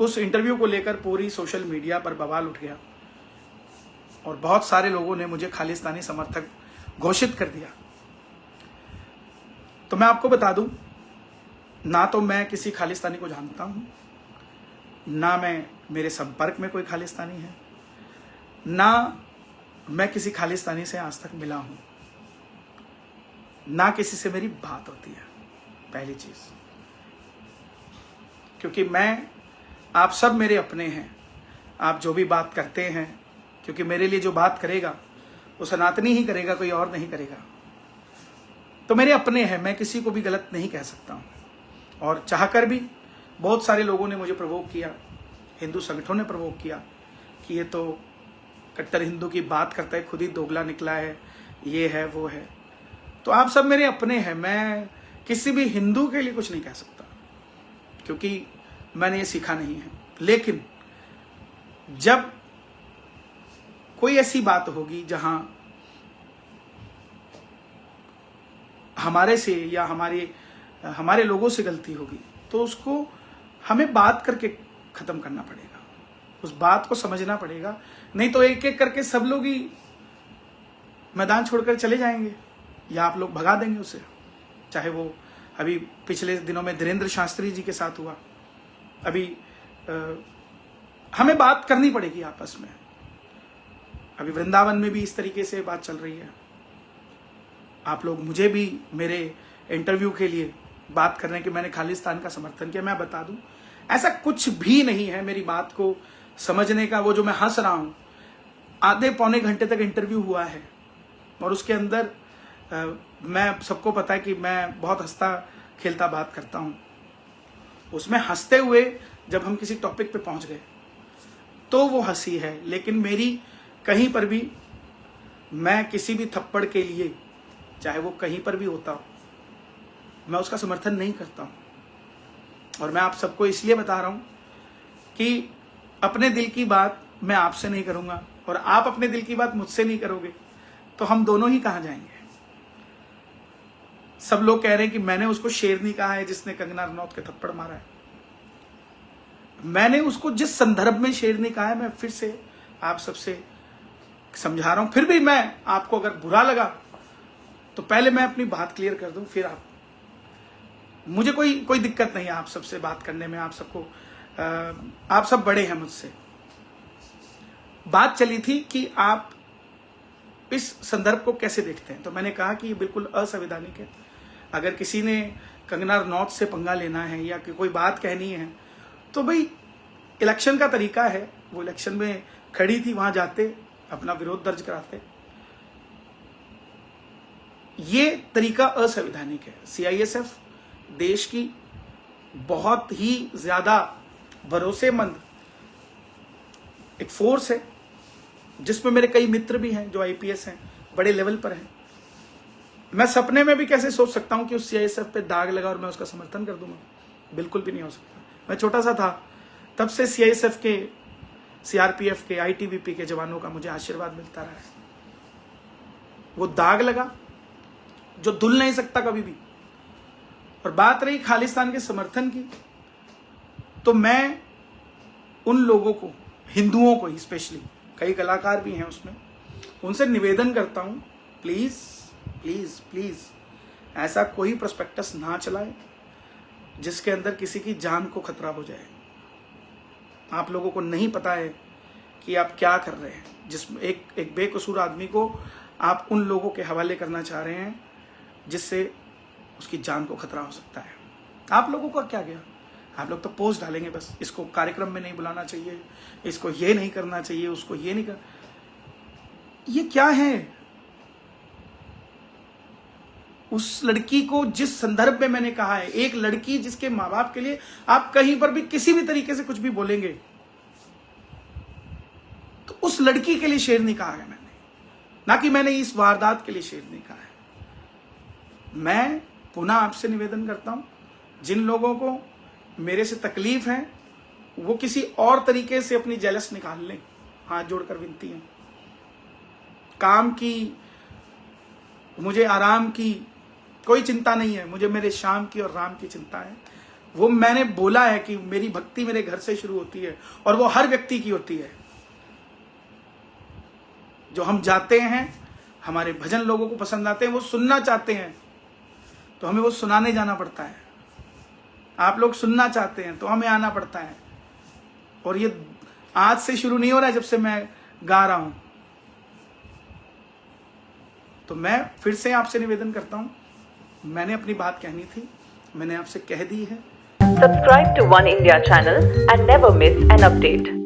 उस इंटरव्यू को लेकर पूरी सोशल मीडिया पर बवाल उठ गया और बहुत सारे लोगों ने मुझे खालिस्तानी समर्थक घोषित कर दिया। तो मैं आपको बता दूं, ना तो मैं किसी खालिस्तानी को जानता हूं, ना मेरे संपर्क में कोई खालिस्तानी है, ना मैं किसी खालिस्तानी से आज तक मिला हूं, ना किसी से मेरी बात होती है। पहली चीज, क्योंकि आप सब मेरे अपने हैं। आप जो भी बात करते हैं, क्योंकि मेरे लिए जो बात करेगा वो सनातनी ही करेगा, कोई और नहीं करेगा। तो मेरे अपने हैं, मैं किसी को भी गलत नहीं कह सकता हूं। और चाहकर भी बहुत सारे लोगों ने मुझे प्रवोक किया, हिंदू संगठनों ने प्रवोक किया कि ये तो कट्टर हिंदू की बात करता है, खुद ही दोगला निकला है, ये है वो है। तो आप सब मेरे अपने हैं, मैं किसी भी हिंदू के लिए कुछ नहीं कह सकता, क्योंकि मैंने ये सीखा नहीं है। लेकिन जब कोई ऐसी बात होगी जहां हमारे से या हमारे लोगों से गलती होगी, तो उसको हमें बात करके खत्म करना पड़ेगा, उस बात को समझना पड़ेगा। नहीं तो एक एक करके सब लोग ही मैदान छोड़कर चले जाएंगे या आप लोग भगा देंगे उसे। चाहे वो अभी पिछले दिनों में धीरेन्द्र शास्त्री जी के साथ हुआ। अभी हमें बात करनी पड़ेगी आपस में। अभी वृंदावन में भी इस तरीके से बात चल रही है। आप लोग मुझे भी मेरे इंटरव्यू के लिए बात कर रहे हैं कि मैंने खालिस्तान का समर्थन किया। मैं बता दूं, ऐसा कुछ भी नहीं है। मेरी बात को समझने का, वो जो मैं हंस रहा हूं, आधे पौने घंटे तक इंटरव्यू हुआ है और उसके अंदर मैं सबको पता है कि मैं बहुत हंसता खेलता बात करता हूं। उसमें हंसते हुए जब हम किसी टॉपिक पे पहुंच गए तो वो हंसी है, लेकिन मेरी कहीं पर भी, मैं किसी भी थप्पड़ के लिए, चाहे वो कहीं पर भी होता हो, मैं उसका समर्थन नहीं करता हूं। और मैं आप सबको इसलिए बता रहा हूं कि अपने दिल की बात मैं आपसे नहीं करूंगा और आप अपने दिल की बात मुझसे नहीं करोगे, तो हम दोनों ही कहां जाएंगे। सब लोग कह रहे हैं कि मैंने उसको शेरनी कहा है जिसने कंगना रनौत के थप्पड़ मारा है। मैंने उसको जिस संदर्भ में शेरनी कहा है, मैं फिर से आप सबसे समझा रहा हूं। फिर भी मैं आपको अगर बुरा लगा तो पहले मैं अपनी बात क्लियर कर दूं, फिर मुझे कोई दिक्कत नहीं है आप सबसे बात करने में। आप सब बड़े हैं मुझसे। बात चली थी कि आप इस संदर्भ को कैसे देखते हैं, तो मैंने कहा कि ये बिल्कुल असंवैधानिक है। अगर किसी ने कंगना रनौत से पंगा लेना है या कोई बात कहनी है, तो भाई इलेक्शन का तरीका है, वो इलेक्शन में खड़ी थी, वहां जाते अपना विरोध दर्ज कराते। ये तरीका असंवैधानिक है। सीआईएसएफ देश की बहुत ही ज्यादा भरोसेमंद एक फोर्स है, जिसमें मेरे कई मित्र भी हैं जो आईपीएस हैं, बड़े लेवल पर हैं। मैं सपने में भी कैसे सोच सकता हूं कि उस सीआईएसएफ पे दाग लगा और मैं उसका समर्थन कर दूंगा? बिल्कुल भी नहीं हो सकता। मैं छोटा सा था तब से सीआईएसएफ के, सीआरपीएफ के, आईटीबीपी के जवानों का मुझे आशीर्वाद मिलता रहा है। वो दाग लगा जो धुल नहीं सकता कभी भी। और बात रही खालिस्तान के समर्थन की, तो मैं उन लोगों को, हिंदुओं को स्पेशली, कई कलाकार भी हैं उसमें, उनसे निवेदन करता हूं, प्लीज प्लीज प्लीज ऐसा कोई प्रोस्पेक्टस ना चलाए जिसके अंदर किसी की जान को खतरा हो जाए। आप लोगों को नहीं पता है कि आप क्या कर रहे हैं। जिसमें एक बेकसूर आदमी को आप उन लोगों के हवाले करना चाह रहे हैं जिससे उसकी जान को खतरा हो सकता है। आप लोगों का क्या गया? आप लोग तो पोस्ट डालेंगे बस, इसको कार्यक्रम में नहीं बुलाना चाहिए, इसको ये नहीं करना चाहिए, उसको ये नहीं कर। ये क्या है? उस लड़की को जिस संदर्भ में मैंने कहा है, एक लड़की जिसके माँ बाप के लिए आप कहीं पर भी किसी भी तरीके से कुछ भी बोलेंगे, तो उस लड़की के लिए शेर नहीं कहा है मैंने, ना कि मैंने इस वारदात के लिए शेर नहीं कहा है। मैं पुनः आपसे निवेदन करता हूं, जिन लोगों को मेरे से तकलीफ है वो किसी और तरीके से अपनी जेलस निकाल लें। हाथ जोड़कर विनती है। काम की, मुझे आराम की कोई चिंता नहीं है, मुझे मेरे श्याम की और राम की चिंता है। वो मैंने बोला है कि मेरी भक्ति मेरे घर से शुरू होती है और वो हर व्यक्ति की होती है। जो हम जाते हैं, हमारे भजन लोगों को पसंद आते हैं, वो सुनना चाहते हैं तो हमें वो सुनाने जाना पड़ता है। आप लोग सुनना चाहते हैं तो हमें आना पड़ता है। और ये आज से शुरू नहीं हो रहा है, जब से मैं गा रहा हूं। तो मैं फिर से आपसे निवेदन करता हूं, मैंने अपनी बात कहनी थी, मैंने आपसे कह दी है। Subscribe to One India channel and never miss an update.